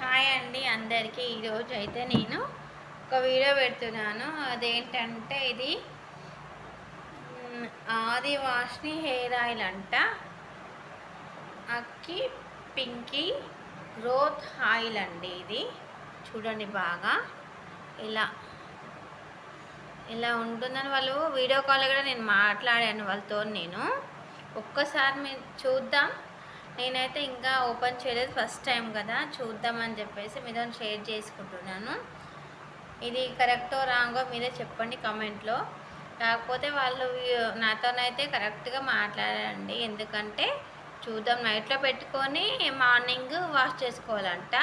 Hi అండి అందరికీ. ఈరోజు అయితే నేను ఒక వీడియో పెడుతున్నాను. అదేంటంటే ఇది ఆదివాసిని హెయిర్ ఆయిల్ అంట. అక్కి పింకీ గ్రోత్ ఆయిల్ అండి. ఇది చూడండి బాగా ఇలా ఇలా ఉంటుందని వాళ్ళు వీడియో కాల్ కూడా నేను మాట్లాడాను వాళ్ళతో. నేను ఒక్కసారి మీరు చూద్దాం. నేనైతే ఇంకా ఓపెన్ చేయలేదు, ఫస్ట్ టైం కదా, చూద్దామని చెప్పేసి మీతో షేర్ చేసుకుంటున్నాను. ఇది కరెక్టో రాంగో మీరే చెప్పండి కామెంట్లో. కాకపోతే వాళ్ళు నాతోనైతే కరెక్ట్గా మాట్లాడండి. ఎందుకంటే చూద్దాం, నైట్లో పెట్టుకొని మార్నింగ్ వాష్ చేసుకోవాలంట.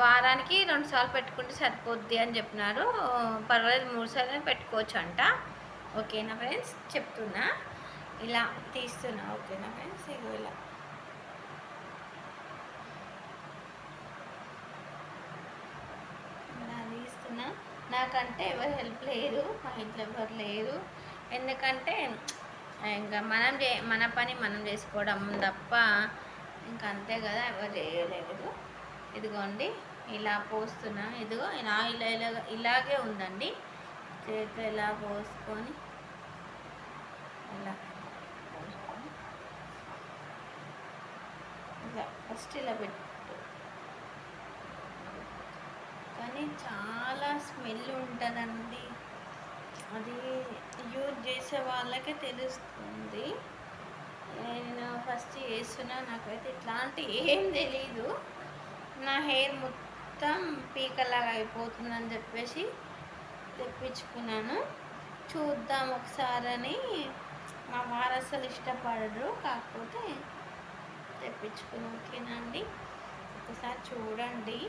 వారానికి 2 సార్లు పెట్టుకుంటే సరిపోద్ది అని చెప్పినారు. పర్వాలేదు 3 సార్లు పెట్టుకోవచ్చు అంట. ఓకేనా ఫ్రెండ్స్, చెప్తున్నా, ఇలా తీస్తున్నా. ఓకేనా ఫ్రెండ్స్, ఇగో ఇలా తీస్తున్నా. నాకంటే ఎవరు హెల్ప్ లేరు, మా ఇంట్లో ఎవరు లేరు. ఎందుకంటే ఇంకా మన పని మనం చేసుకోవడం తప్ప ఇంకా అంతే కదా, ఎవరు చేయలేదు. ఇదిగోండి ఇలా పోస్తున్నా. ఇదిగో ఇలా ఇలాగే ఉందండి. చేతిలో ఇలా పోసుకొని ఇలా పోసుకొని ఇలా ఫస్ట్ ఇలా పెట్టు. కానీ చాలా స్మెల్ ఉంటుందండి. అది యూజ్ చేసే వాళ్ళకే తెలుస్తుంది. నేను ఫస్ట్ చేస్తున్నా, నాకైతే ఇట్లాంటి ఏం తెలీదు. నా హెయిర్ మొత్తం పీకలాగా అయిపోతుందని చెప్పేసి తెప్పించుకున్నాను. చూద్దాం ఒకసారి అని. మా వారు అసలు ఇష్టపడరు, కాకపోతే తెప్పించుకున్నాను. ఓకేనా అండి, ఒకసారి చూడండి.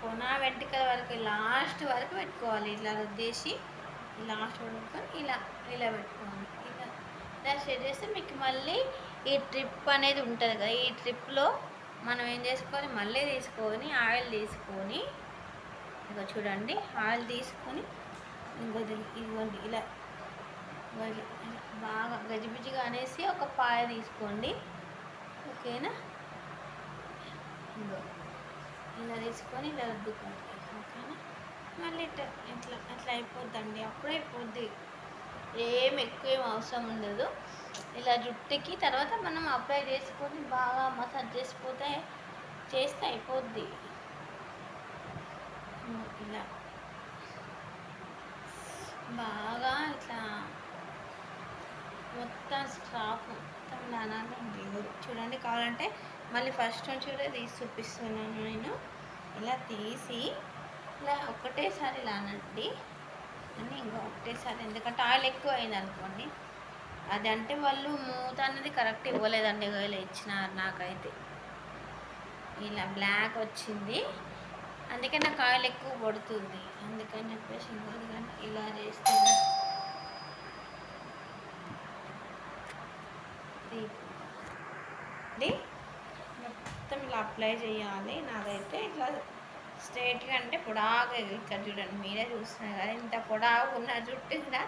కొన వెంట్రుకల వరకు లాస్ట్ వరకు పెట్టుకోవాలి. ఇట్లా రుద్దేసి లాస్ట్ వరకు ఇలా ఇలా పెట్టుకోవాలి. ఇలా సెట్ చేస్తే మీకు మళ్ళీ ఈ ట్రిప్ అనేది ఉంటుంది కదా, ఈ ట్రిప్లో మనం ఏం చేసుకోవాలి, మళ్ళీ తీసుకొని ఆయిల్ తీసుకొని, ఇక చూడండి ఆయిల్ తీసుకొని ఇదిగోండి ఇలా బాగా గజిబిజిగా అనేసి ఒక పాయ తీసుకోండి. ఓకేనా, ఇలా తీసుకొని ఇలా రుద్దుకోండి. ఓకేనా, మళ్ళీ ఇట్లా అట్లా అయిపోద్దండి. అప్పుడే అయిపోద్ది, ఏం అవసరం ఉండదు. ఇలా జుట్టుకి తర్వాత మనం అప్లై చేసుకొని బాగా మసాజ్ చేస్తే అయిపోద్ది. ఇలా బాగా ఇట్లా మొత్తం స్క్రాప్ మొత్తం నానాలండి. చూడండి, కావాలంటే మళ్ళీ ఫస్ట్ నుంచి కూడా తీసి చూపిస్తున్నాను నేను. ఇలా తీసి ఇలా ఒకటేసారి లానండి అని, ఇంకా ఒకటేసారి. ఎందుకంటే ఆయిల్ ఎక్కువ అయింది అనుకోండి, అది అంటే వాళ్ళు మూత అనేది కరెక్ట్ ఇవ్వలేదండి. ఇలా ఇచ్చినారు, నాకైతే ఇలా బ్లాక్ వచ్చింది. అందుకే నాకు ఆయిల్ ఎక్కువ పడుతుంది. అందుకని చెప్పేసి ఇంకొకటి ఇలా చేస్తుంది. మొత్తం ఇలా అప్లై చేయాలి. నాదైతే ఇట్లా స్ట్రైట్గా అంటే పొడాగా, ఇక్కడ చూడండి మీరే చూస్తున్నారు కదా, ఇంత పొడాగా ఉన్న జుట్టు కూడా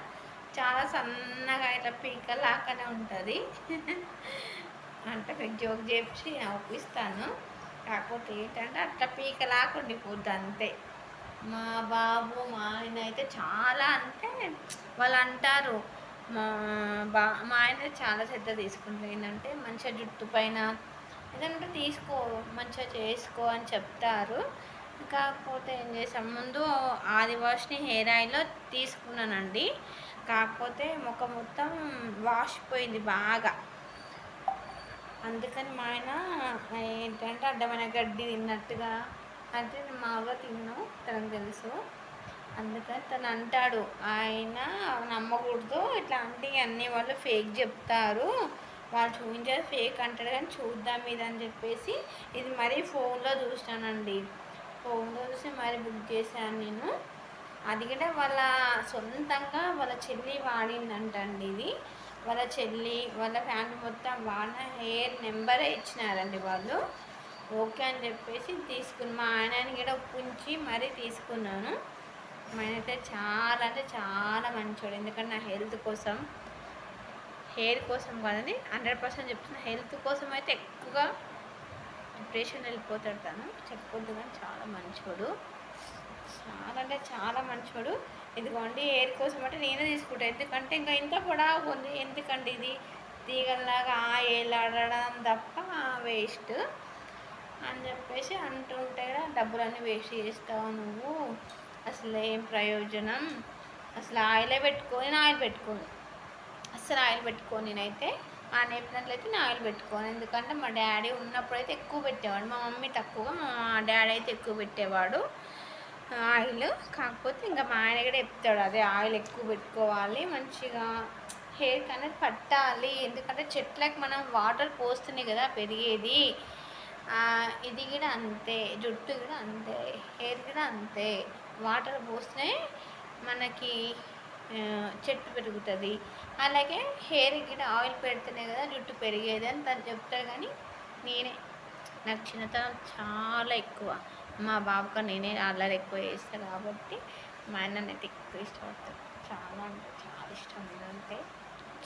చాలా సన్నగా ఇట్లా పీకలాగానే ఉంటుంది. అంటే మీకు జోక్ చేసి ఒప్పిస్తాను. కాకపోతే ఏంటంటే అట్లా పీకలాగా ఉండిపోద్ది అంతే. మా బాబు మా ఆయన అయితే చాలా, అంటే వాళ్ళు అంటారు, మా ఆయన చాలా శ్రద్ధ తీసుకుంటారు. ఏంటంటే మంచిగా జుట్టు పైన ఏదంటే తీసుకో, మంచిగా చేసుకో అని చెప్తారు. కాకపోతే ఏం చేసాం, ముందు ఆదివాసిని హెయిర్ ఆయిల్లో తీసుకున్నానండి. కాకపోతే ముఖం మొత్తం వాసిపోయింది బాగా. అందుకని మా ఆయన ఏంటంటే అడ్డమైన గడ్డి తిన్నట్టుగా, అంటే నేను మామూలుగా తిన్నాను, తనకు తెలుసు. అందుకని తను అంటాడు, ఆయన నమ్మకూడదు, ఇట్లాంటి అన్నీ వాళ్ళు ఫేక్ చెప్తారు, వాళ్ళు చూపించేది ఫేక్ అంటాడు, కానీ చూద్దాం ఇది అని చెప్పేసి ఇది మరీ ఫోన్లో చూసానండి. ఫోన్లో చూసి మరీ బుక్ చేశాను నేను. అది కూడా వాళ్ళ సొంతంగా వాళ్ళ చెల్లి వాడిందంటండి. ఇది వాళ్ళ చెల్లి, వాళ్ళ ఫ్యామిలీ మొత్తం వాడిన హెయిర్ నెంబరే ఇచ్చినారండి వాళ్ళు. ఓకే అని చెప్పేసి తీసుకుని మా ఆయనని కూడా ఒప్పించి మరీ తీసుకున్నాను. మా ఆయన అయితే చాలా, అంటే చాలా మంచోడు. ఎందుకంటే నా హెల్త్ కోసం హెయిర్ కోసం కాదని 100% చెప్తున్నా, హెల్త్ కోసం అయితే ఎక్కువగా డిప్రెషన్ వెళ్ళిపోతాడు తను. చెప్పొద్దు కానీ చాలా మంచోడు, చాలా అంటే చాలా మంచోడు. ఇదిగోండి హెయిర్ కోసం అంటే నేనే తీసుకుంటాను, ఎందుకంటే ఇంకా ఇంత పొడవు ఉంది, ఎందుకంటే ఇది తీగల్లాగా ఏలాడడం తప్ప వేస్ట్ అని చెప్పేసి అంటుంటే కదా, డబ్బులన్నీ వేస్ట్ చేస్తావు నువ్వు, అసలు ఏం ప్రయోజనం, అసలు ఆయిలే పెట్టుకొని నేను ఆయిల్ పెట్టుకోను, అసలు ఆయిల్ పెట్టుకోను నేనైతే. ఆ నేర్పినట్లయితే నేను ఆయిల్ పెట్టుకోను, ఎందుకంటే మా డాడీ ఉన్నప్పుడైతే ఎక్కువ పెట్టేవాడు, మా మమ్మీ తక్కువ, మా డాడీ అయితే ఎక్కువ పెట్టేవాడు ఆయిల్. కాకపోతే ఇంకా మా ఆయన కూడా చెప్తాడు అదే ఆయిల్ ఎక్కువ పెట్టుకోవాలి, మంచిగా హెయిర్కి అనేది పట్టాలి, ఎందుకంటే చెట్లకు మనం వాటర్ పోస్తేనే కదా పెరిగేది. ఇది కూడా అంతే, జుట్టు కూడా అంతే, హెయిర్ కూడా అంతే, వాటర్ పోస్తే మనకి చెట్టు పెరుగుతుంది. అలాగే హెయిర్ కూడా ఆయిల్ పెడితేనే కదా జుట్టు పెరిగేది అని తను చెప్తాడు. కానీ నేనే, నాకు చిన్నతనం చాలా ఎక్కువ, మా బాబుగా నేనే అల్లరి ఎక్కువ చేస్తాను కాబట్టి మా ఆయన అయితే ఎక్కువ ఇష్టపడతాడు, చాలా అంటే చాలా ఇష్టం నేనంటే,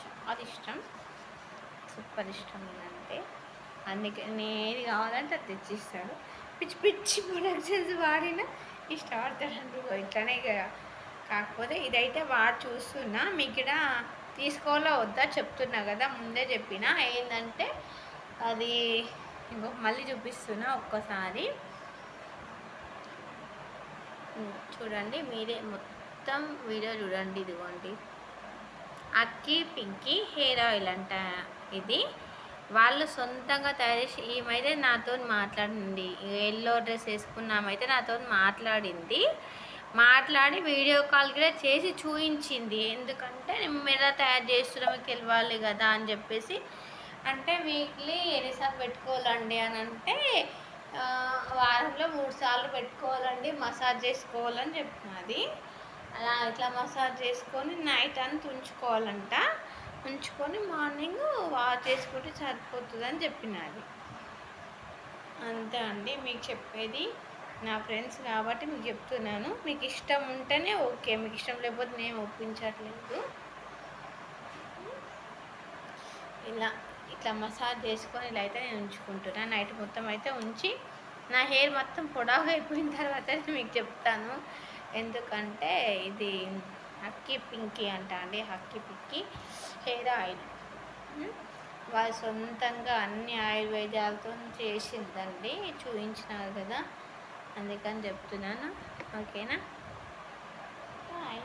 చాలా ఇష్టం, సూపర్ ఇష్టం నేనంటే. అందుకే నేను ఏది కావాలంటే అది తెచ్చిస్తాడు, పిచ్చి పిచ్చి ప్రొడక్షన్స్ వాడినా ఇష్టపడతాడండి ఇట్లనే కదా. కాకపోతే ఇదైతే వాడు చూస్తున్నా, మీకు ఇక్కడ తీసుకోవాలో వద్దా చెప్తున్నా కదా, ముందే చెప్పిన ఏంటంటే అది ఇంకో మళ్ళీ చూపిస్తున్నా ఒక్కసారి చూడండి, మీరే మొత్తం వీడియో చూడండి. ఇదిగోండి అక్కి పింకీ హెయిర్ ఆయిల్ అంట ఇది, వాళ్ళు సొంతంగా తయారు చేసి, ఈమైతే నాతో మాట్లాడింది, ఎల్లో డ్రెస్ వేసుకున్నామైతే నాతో మాట్లాడి వీడియో కాల్ కూడా చేసి చూపించింది, ఎందుకంటే మేము ఎలా తయారు చేస్తున్నామో తెలియాలి కదా అని చెప్పేసి. అంటే వీక్లీ ఎన్నిసార్లు పెట్టుకోవాలండి అని అంటే వారంలో 3 సార్లు పెట్టుకోవాలండి, మసాజ్ చేసుకోవాలని చెప్తున్నది. అలా ఇట్లా మసాజ్ చేసుకొని నైట్ అంతా ఉంచుకోవాలంట, ఉంచుకొని మార్నింగ్ వాష్ చేసుకుంటే సరిపోతుంది అని చెప్పినది. అంతే అండి మీకు చెప్పేది, నా ఫ్రెండ్స్ కాబట్టి మీకు చెప్తున్నాను. మీకు ఇష్టం ఉంటేనే ఓకే, మీకు ఇష్టం లేకపోతే నేను ఒప్పించట్లేదు. ఇట్లా మసాజ్ చేసుకొని ఇలా అయితే నేను ఉంచుకుంటున్నాను, నైట్ మొత్తం అయితే ఉంచి నా హెయిర్ మొత్తం పొడవుగా అయిపోయిన తర్వాత మీకు చెప్తాను. ఎందుకంటే ఇది హక్కీ పింకీ అంట అండి, హక్కీ పింకీ హెయిర్ ఆయిల్ వాళ్ళు సొంతంగా అన్ని ఆయుర్వేదాలతో చేసిందండి, చూపించినారు కదా, అందుకని చెప్తున్నాను. ఓకేనా, బాయ్.